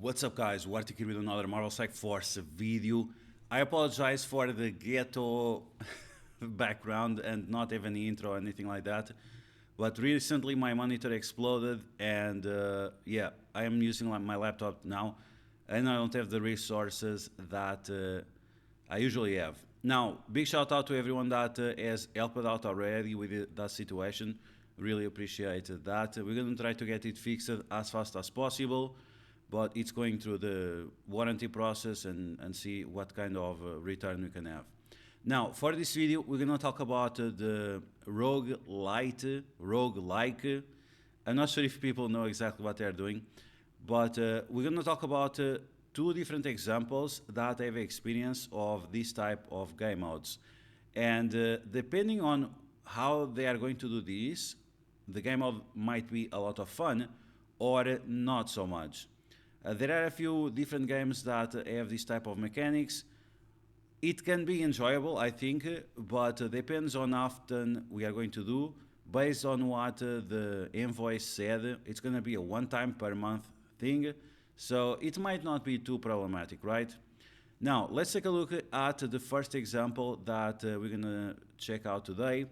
What's up guys, DuArktik here with another Marvel Strike Force video. I apologize for the ghetto background and not even the intro or anything like that. But recently my monitor exploded and yeah, I am using my laptop now and I don't have the resources that I usually have. Now, big shout out to everyone that has helped out already with that situation. Really appreciate that. We're going to try to get it fixed as fast as possible, but it's going through the warranty process and see what kind of return we can have. Now, for this video, we're going to talk about the Rogue-lite, Rogue-like. I'm not sure if people know exactly what they're doing, but we're going to talk about two different examples that I've experienced of this type of game modes. And depending on how they are going to do this, the game mode might be a lot of fun or not so much. There are a few different games that have this type of mechanics. It can be enjoyable, I think, but depends on how often we are going to do. Based on what the invoice said, it's going to be a one-time per month thing, so it might not be too problematic, right? Now, let's take a look at the first example that we're going to check out today,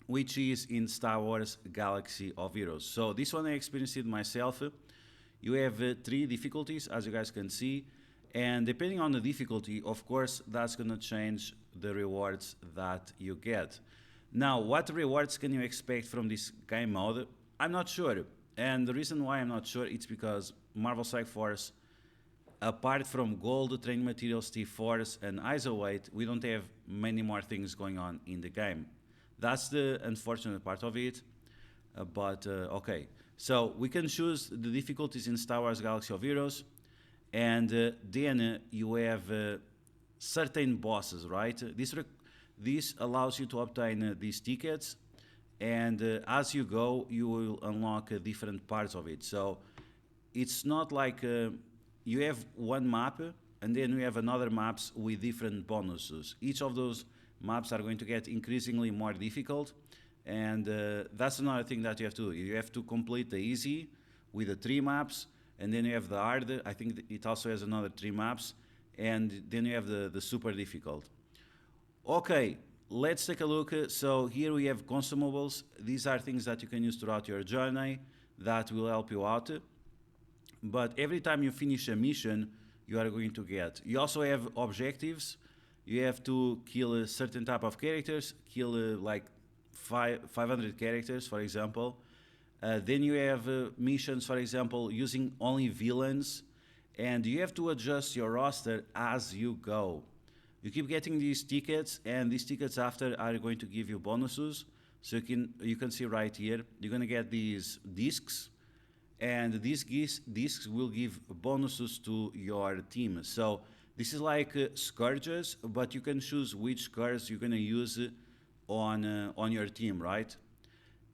which is in Star Wars Galaxy of Heroes. So this one I experienced it myself. You have 3 difficulties, as you guys can see, and depending on the difficulty, of course, that's going to change the rewards that you get. Now, what rewards can you expect from this game mode? I'm not sure, and the reason why I'm not sure is because Marvel Strike Force, apart from gold, training materials, T-Force, and ISO-weight, we don't have many more things going on in the game. That's the unfortunate part of it, but okay. So we can choose the difficulties in Star Wars Galaxy of Heroes, and then you have certain bosses, right? This allows you to obtain these tickets, and as you go, you will unlock different parts of it. So it's not like you have one map, and then you have another maps with different bonuses. Each of those maps are going to get increasingly more difficult, and that's another thing that you have to do. You have to complete the easy with the 3 maps, and then you have the hard. I think it also has another 3 maps, and then you have the super difficult. Okay, let's take a look. So here we have consumables. These are things that you can use throughout your journey that will help you out. But every time you finish a mission, you are going to get. You also have objectives. You have to kill a certain type of characters, kill like 500 characters, for example. Then you have missions, for example, using only villains, and you have to adjust your roster as you go. You keep getting these tickets, and these tickets after are going to give you bonuses. So you can see right here, you're going to get these discs, and these discs will give bonuses to your team. So this is like scourges, but you can choose which scourge you're going to use on your team, right?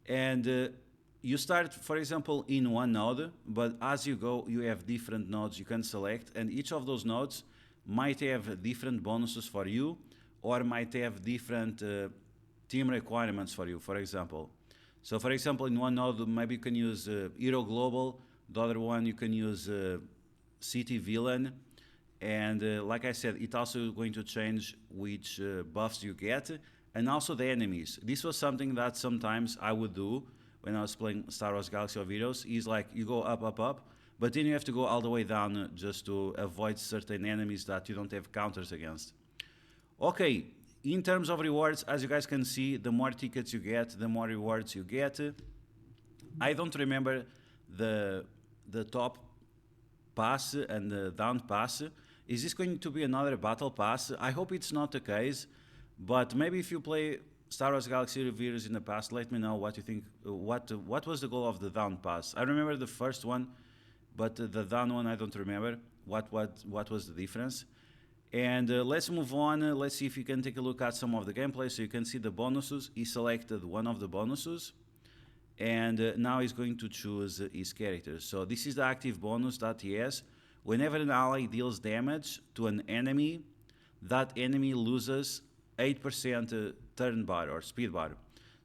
And you start, for example, in one node, but as you go, you have different nodes you can select, and each of those nodes might have different bonuses for you, or might have different team requirements for you, for example. So, for example, in one node, maybe you can use Hero Global, the other one you can use City Villain, and like I said, it's also going to change which buffs you get, and also the enemies. This was something that sometimes I would do when I was playing Star Wars Galaxy of Heroes, is like you go up, up, up, but then you have to go all the way down just to avoid certain enemies that you don't have counters against. Okay, in terms of rewards, as you guys can see, the more tickets you get, the more rewards you get. I don't remember the top pass and the down pass. Is this going to be another battle pass? I hope it's not the case, but maybe if you play Star Wars Galaxy of Heroes in the past, let me know what you think. What was the goal of the down pass? I remember the first one, but the down one I don't remember. What was the difference? And let's move on. Let's see if you can take a look at some of the gameplay. So you can see the bonuses. He selected one of the bonuses, and now he's going to choose his characters. So this is the active bonus that he has. Whenever an ally deals damage to an enemy, that enemy loses 8% turn bar or speed bar.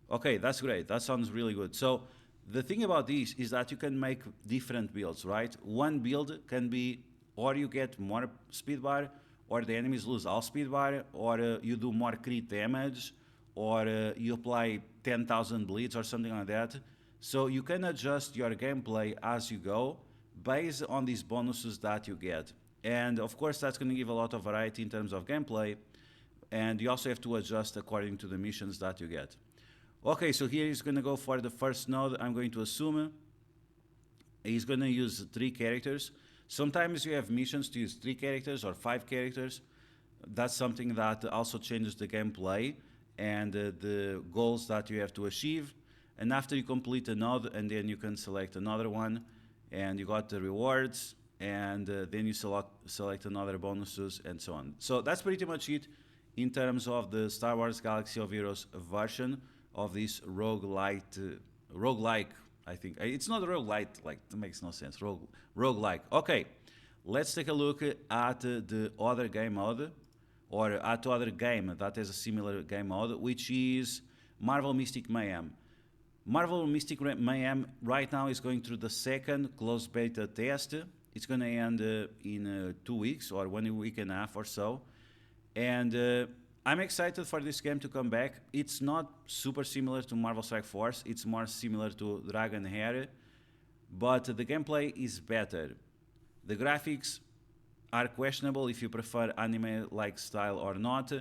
Okay, that's great. That sounds really good. So The thing about this is that you can make different builds, right? One build can be, or you get more speed bar, or the enemies lose all speed bar, or you do more crit damage, or you apply 10,000 bleeds or something like that. So you can adjust your gameplay as you go based on these bonuses that you get. And of course that's going to give a lot of variety in terms of gameplay, and you also have to adjust according to the missions that you get. Okay, so here he's going to go for the first node. I'm going to assume he's going to use 3 characters. Sometimes you have missions to use 3 characters or 5 characters. That's something that also changes the gameplay and the goals that you have to achieve. And after you complete a node, and then you can select another one, and you got the rewards, and then you select another bonuses, and so on. So that's pretty much it in terms of the Star Wars Galaxy of Heroes version of this roguelite, roguelike, I think. It's not roguelite, like, it makes no sense. Roguelike. Okay, let's take a look at the other game mode, or at other game that has a similar game mode, which is Marvel Mystic Mayhem. Marvel Mystic Mayhem right now is going through the second closed beta test. It's going to end in 2 weeks or 1 week and a half or so. And I'm excited for this game to come back. It's not super similar to Marvel Strike Force. It's more similar to Dragon Hair, but the gameplay is better. The graphics are questionable if you prefer anime-like style or not.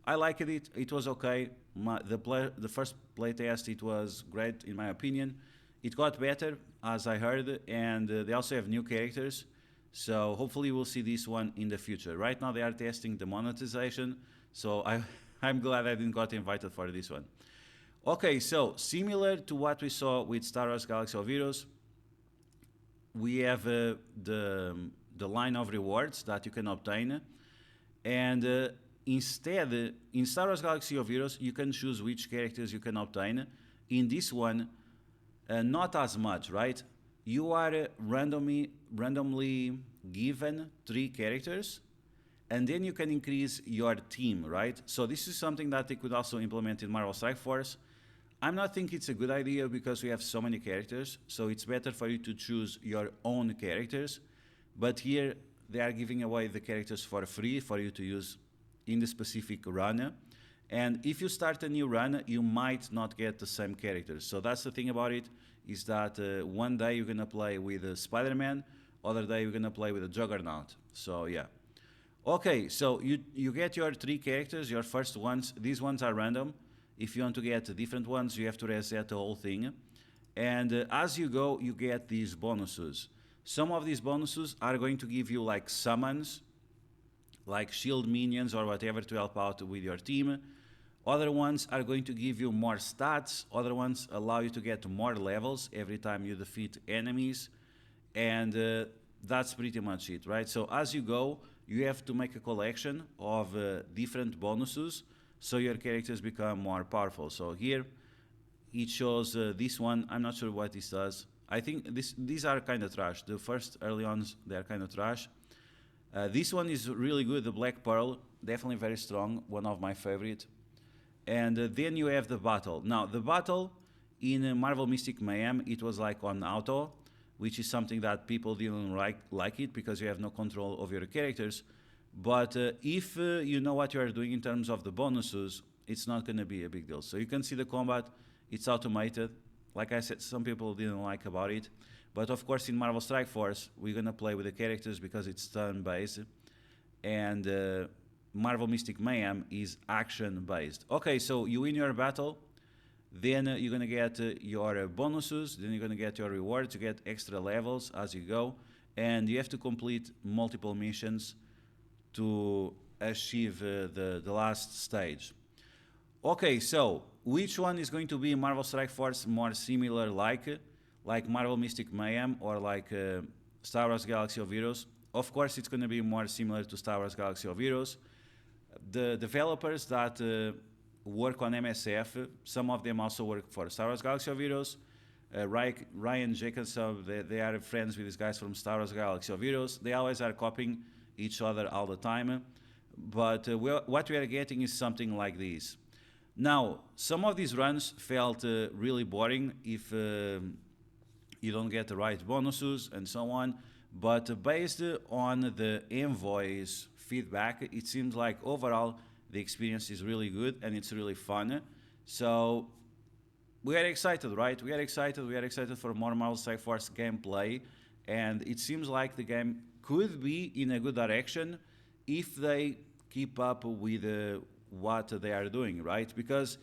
I liked it. It was okay. The first playtest, it was great in my opinion. It got better, as I heard, and they also have new characters. So hopefully we'll see this one in the future. Right now they are testing the monetization, so I'm glad I didn't got invited for this one. Okay, so similar to what we saw with Star Wars Galaxy of Heroes, we have the line of rewards that you can obtain, and instead, in Star Wars Galaxy of Heroes, you can choose which characters you can obtain. In this one, not as much, right? You are randomly given 3 characters, and then you can increase your team, right? So this is something that they could also implement in Marvel Strike Force. I'm not think it's a good idea because we have so many characters, so it's better for you to choose your own characters. But here they are giving away the characters for free for you to use in the specific run. And if you start a new run, you might not get the same characters. So that's the thing about it, is that one day you're gonna play with Spider-Man, other day you're gonna play with a Juggernaut. So yeah. Okay, so you get your 3 characters, your first ones. These ones are random. If you want to get different ones, you have to reset the whole thing. And as you go, you get these bonuses. Some of these bonuses are going to give you like summons, like shield minions or whatever to help out with your team. Other ones are going to give you more stats. Other ones allow you to get more levels every time you defeat enemies. And that's pretty much it, right? So as you go, you have to make a collection of different bonuses so your characters become more powerful. So here it shows this one. I'm not sure what this does. I think these are kind of trash. The first early ones, they're kind of trash. This one is really good, the Black Pearl, definitely very strong, one of my favorite. And then you have the battle. Now, the battle in Marvel Mystic Mayhem, it was like on auto, which is something that people didn't like it because you have no control of your characters. But if you know what you are doing in terms of the bonuses, it's not going to be a big deal. So you can see the combat, it's automated. Like I said, some people didn't like about it. But of course, in Marvel Strike Force, we're going to play with the characters because it's turn-based. And Marvel Mystic Mayhem is action-based. Okay, so you win your battle. Then you're going to get your bonuses. Then you're going to get your rewards. You get extra levels as you go. And you have to complete multiple missions to achieve the last stage. Okay, so which one is going to be Marvel Strike Force more similar like Marvel Mystic Mayhem or like Star Wars Galaxy of Heroes? Of course, it's going to be more similar to Star Wars Galaxy of Heroes. The developers that work on MSF, some of them also work for Star Wars Galaxy of Heroes. Ryan Jacobson, they are friends with these guys from Star Wars Galaxy of Heroes. They always are copying each other all the time. But what we are getting is something like this. Now, some of these runs felt really boring if you don't get the right bonuses and so on. But based on the envoys feedback, it seems like overall the experience is really good and it's really fun. So we are excited, right? We are excited for more Marvel Strike Force gameplay, and it seems like the game could be in a good direction if they keep up with what they are doing, right? Because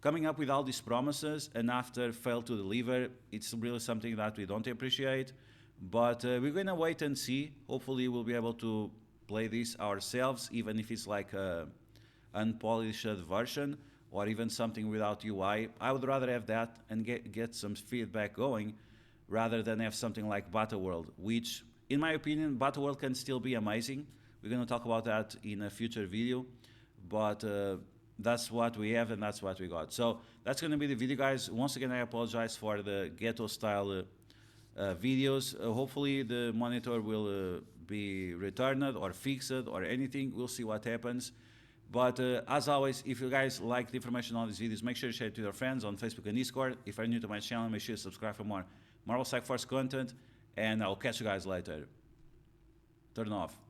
coming up with all these promises and after fail to deliver, it's really something that we don't appreciate. But we're gonna wait and see. Hopefully we'll be able to play this ourselves, even if it's like a unpolished version or even something without UI. I would rather have that and get some feedback going rather than have something like Battle World, which in my opinion, Battle World can still be amazing. We're gonna talk about that in a future video, but that's what we have and that's what we got. So that's gonna be the video, guys. Once again, I apologize for the ghetto style videos. Hopefully the monitor will be returned or fixed or anything. We'll see what happens. But as always, if you guys like the information on these videos, make sure to share it to your friends on Facebook and Discord. If you're new to my channel, make sure to subscribe for more Marvel Strike Force content, and I'll catch you guys later. Turn off.